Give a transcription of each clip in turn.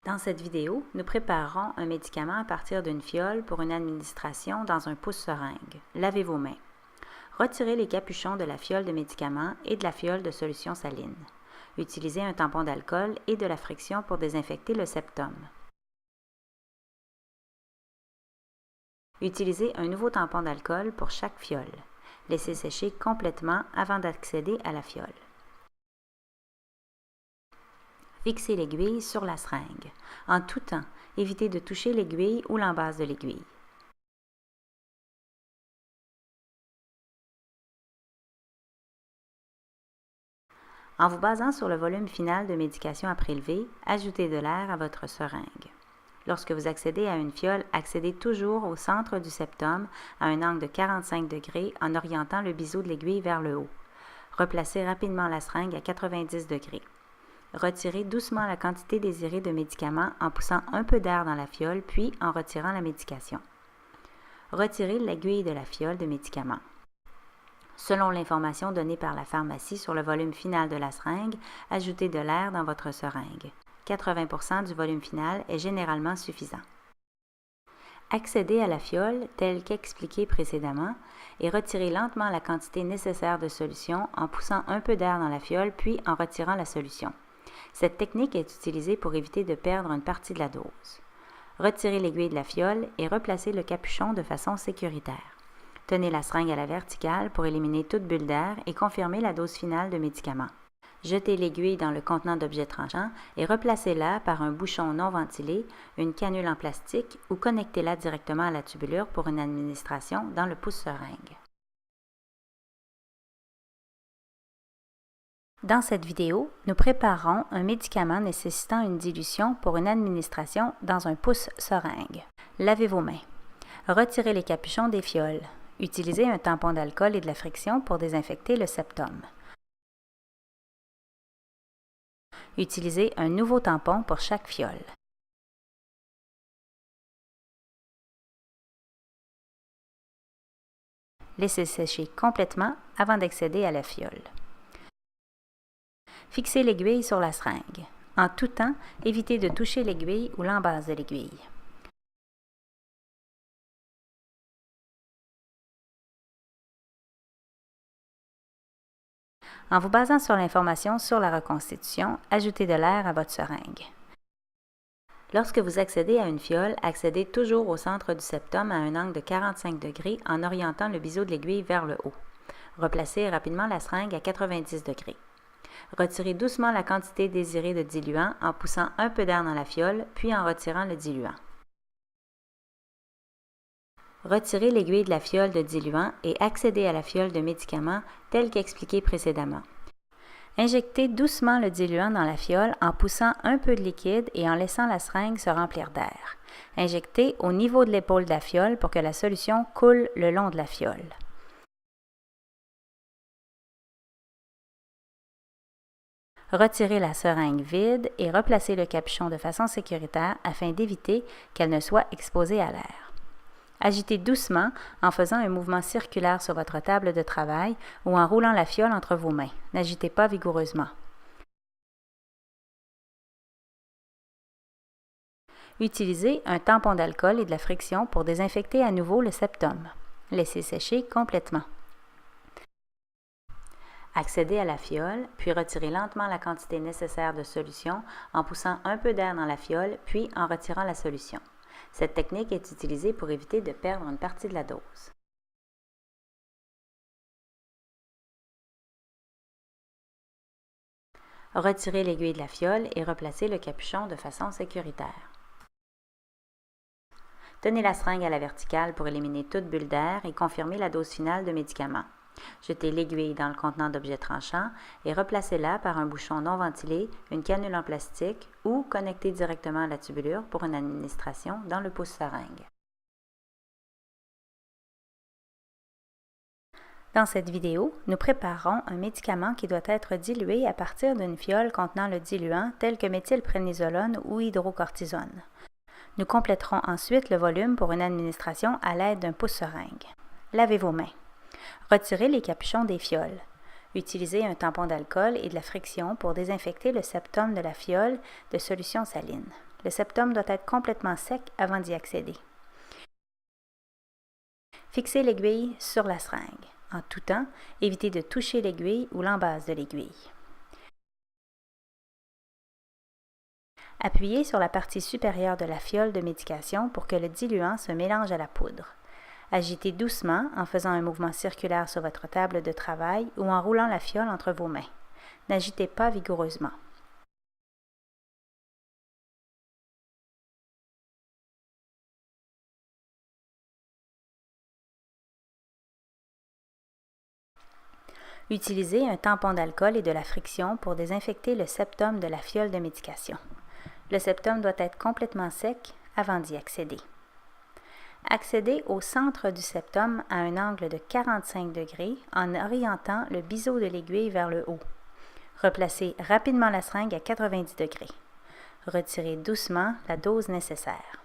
Dans cette vidéo, nous préparerons un médicament à partir d'une fiole pour une administration dans un pousse-seringue. Lavez vos mains. Retirez les capuchons de la fiole de médicament et de la fiole de solution saline. Utilisez un tampon d'alcool et de la friction pour désinfecter le septum. Utilisez un nouveau tampon d'alcool pour chaque fiole. Laissez sécher complètement avant d'accéder à la fiole. Fixez l'aiguille sur la seringue. En tout temps, évitez de toucher l'aiguille ou l'embase de l'aiguille. En vous basant sur le volume final de médication à prélever, ajoutez de l'air à votre seringue. Lorsque vous accédez à une fiole, accédez toujours au centre du septum à un angle de 45 degrés en orientant le biseau de l'aiguille vers le haut. Replacez rapidement la seringue à 90 degrés. Retirez doucement la quantité désirée de médicament en poussant un peu d'air dans la fiole, puis en retirant la médication. Retirez l'aiguille de la fiole de médicament. Selon l'information donnée par la pharmacie sur le volume final de la seringue, ajoutez de l'air dans votre seringue. 80% du volume final est généralement suffisant. Accédez à la fiole, telle qu'expliqué précédemment, et retirez lentement la quantité nécessaire de solution en poussant un peu d'air dans la fiole, puis en retirant la solution. Cette technique est utilisée pour éviter de perdre une partie de la dose. Retirez l'aiguille de la fiole et replacez le capuchon de façon sécuritaire. Tenez la seringue à la verticale pour éliminer toute bulle d'air et confirmer la dose finale de médicament. Jetez l'aiguille dans le contenant d'objet tranchant et replacez-la par un bouchon non ventilé, une canule en plastique ou connectez-la directement à la tubulure pour une administration dans le pousse-seringue. Dans cette vidéo, nous préparerons un médicament nécessitant une dilution pour une administration dans un pousse-seringue. Lavez vos mains. Retirez les capuchons des fioles. Utilisez un tampon d'alcool et de la friction pour désinfecter le septum. Utilisez un nouveau tampon pour chaque fiole. Laissez sécher complètement avant d'accéder à la fiole. Fixez l'aiguille sur la seringue. En tout temps, évitez de toucher l'aiguille ou l'embase de l'aiguille. En vous basant sur l'information sur la reconstitution, ajoutez de l'air à votre seringue. Lorsque vous accédez à une fiole, accédez toujours au centre du septum à un angle de 45 degrés en orientant le biseau de l'aiguille vers le haut. Replacez rapidement la seringue à 90 degrés. Retirez doucement la quantité désirée de diluant en poussant un peu d'air dans la fiole, puis en retirant le diluant. Retirez l'aiguille de la fiole de diluant et accédez à la fiole de médicament telle qu'expliqué précédemment. Injectez doucement le diluant dans la fiole en poussant un peu de liquide et en laissant la seringue se remplir d'air. Injectez au niveau de l'épaule de la fiole pour que la solution coule le long de la fiole. Retirez la seringue vide et replacez le capuchon de façon sécuritaire afin d'éviter qu'elle ne soit exposée à l'air. Agitez doucement en faisant un mouvement circulaire sur votre table de travail ou en roulant la fiole entre vos mains. N'agitez pas vigoureusement. Utilisez un tampon d'alcool et de la friction pour désinfecter à nouveau le septum. Laissez sécher complètement. Accédez à la fiole, puis retirez lentement la quantité nécessaire de solution en poussant un peu d'air dans la fiole, puis en retirant la solution. Cette technique est utilisée pour éviter de perdre une partie de la dose. Retirez l'aiguille de la fiole et replacez le capuchon de façon sécuritaire. Tenez la seringue à la verticale pour éliminer toute bulle d'air et confirmer la dose finale de médicament. Jetez l'aiguille dans le contenant d'objet tranchant et replacez-la par un bouchon non ventilé, une canule en plastique ou connectez directement à la tubulure pour une administration dans le pousse-seringue. Dans cette vidéo, nous préparerons un médicament qui doit être dilué à partir d'une fiole contenant le diluant tel que méthylprénisolone ou hydrocortisone. Nous compléterons ensuite le volume pour une administration à l'aide d'un pousse-seringue. Lavez vos mains. Retirez les capuchons des fioles. Utilisez un tampon d'alcool et de la friction pour désinfecter le septum de la fiole de solution saline. le septum doit être complètement sec avant d'y accéder. Fixez l'aiguille sur la seringue. En tout temps, évitez de toucher l'aiguille ou l'embase de l'aiguille. Appuyez sur la partie supérieure de la fiole de médication pour que le diluant se mélange à la poudre. Agitez doucement en faisant un mouvement circulaire sur votre table de travail ou en roulant la fiole entre vos mains. N'agitez pas vigoureusement. Utilisez un tampon d'alcool et de la friction pour désinfecter le septum de la fiole de médication. Le septum doit être complètement sec avant d'y accéder. Accédez au centre du septum à un angle de 45 degrés en orientant le biseau de l'aiguille vers le haut. Replacez rapidement la seringue à 90 degrés. Retirez doucement la dose nécessaire.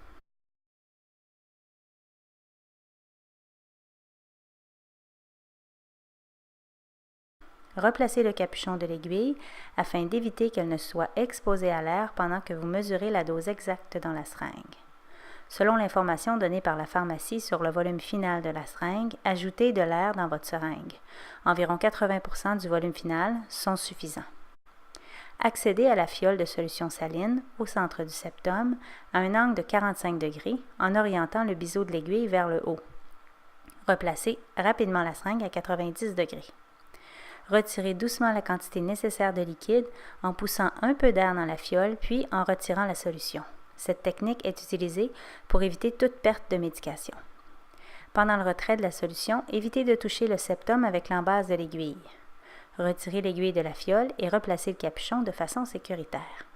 Replacez le capuchon de l'aiguille afin d'éviter qu'elle ne soit exposée à l'air pendant que vous mesurez la dose exacte dans la seringue. Selon l'information donnée par la pharmacie sur le volume final de la seringue, ajoutez de l'air dans votre seringue. Environ 80% du volume final sont suffisants. Accédez à la fiole de solution saline au centre du septum à un angle de 45 degrés en orientant le biseau de l'aiguille vers le haut. Replacez rapidement la seringue à 90 degrés. Retirez doucement la quantité nécessaire de liquide en poussant un peu d'air dans la fiole puis en retirant la solution. Cette technique est utilisée pour éviter toute perte de médication. Pendant le retrait de la solution, évitez de toucher le septum avec l'embase de l'aiguille. Retirez l'aiguille de la fiole et replacez le capuchon de façon sécuritaire.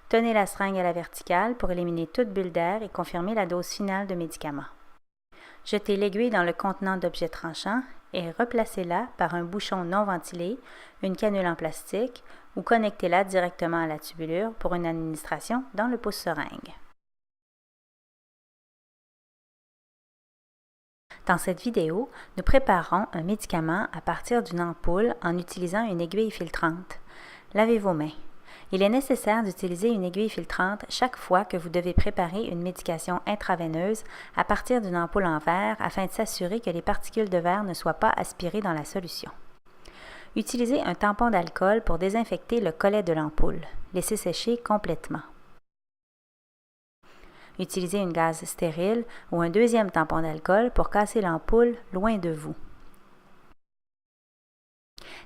Tenez la seringue à la verticale pour éliminer toute bulle d'air et confirmer la dose finale de médicament. Jetez l'aiguille dans le contenant d'objets tranchants et replacez-la par un bouchon non ventilé, une canule en plastique ou connectez-la directement à la tubulure pour une administration dans le pouce-seringue. Dans cette vidéo, nous préparons un médicament à partir d'une ampoule en utilisant une aiguille filtrante. Lavez vos mains. Il est nécessaire d'utiliser une aiguille filtrante chaque fois que vous devez préparer une médication intraveineuse à partir d'une ampoule en verre afin de s'assurer que les particules de verre ne soient pas aspirées dans la solution. Utilisez un tampon d'alcool pour désinfecter le collet de l'ampoule. Laissez sécher complètement. Utilisez une gaze stérile ou un deuxième tampon d'alcool pour casser l'ampoule loin de vous.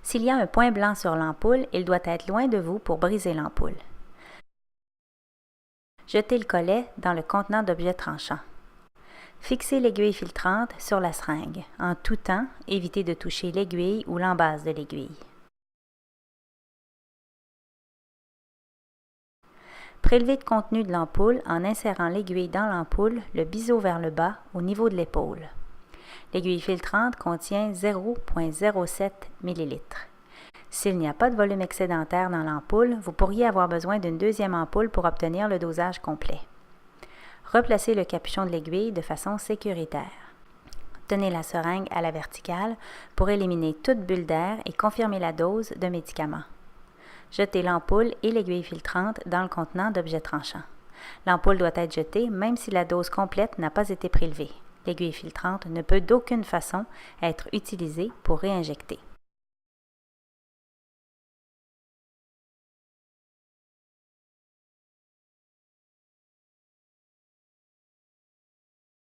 S'il y a un point blanc sur l'ampoule, il doit être loin de vous pour briser l'ampoule. Jetez le collet dans le contenant d'objets tranchants. Fixez l'aiguille filtrante sur la seringue. En tout temps, évitez de toucher l'aiguille ou l'embase de l'aiguille. Prélevez le contenu de l'ampoule en insérant l'aiguille dans l'ampoule, le biseau vers le bas, au niveau de l'épaule. L'aiguille filtrante contient 0,07 ml. S'il n'y a pas de volume excédentaire dans l'ampoule, vous pourriez avoir besoin d'une deuxième ampoule pour obtenir le dosage complet. Replacez le capuchon de l'aiguille de façon sécuritaire. Tenez la seringue à la verticale pour éliminer toute bulle d'air et confirmer la dose de médicament. Jetez l'ampoule et l'aiguille filtrante dans le contenant d'objets tranchants. L'ampoule doit être jetée même si la dose complète n'a pas été prélevée. L'aiguille filtrante ne peut d'aucune façon être utilisée pour réinjecter.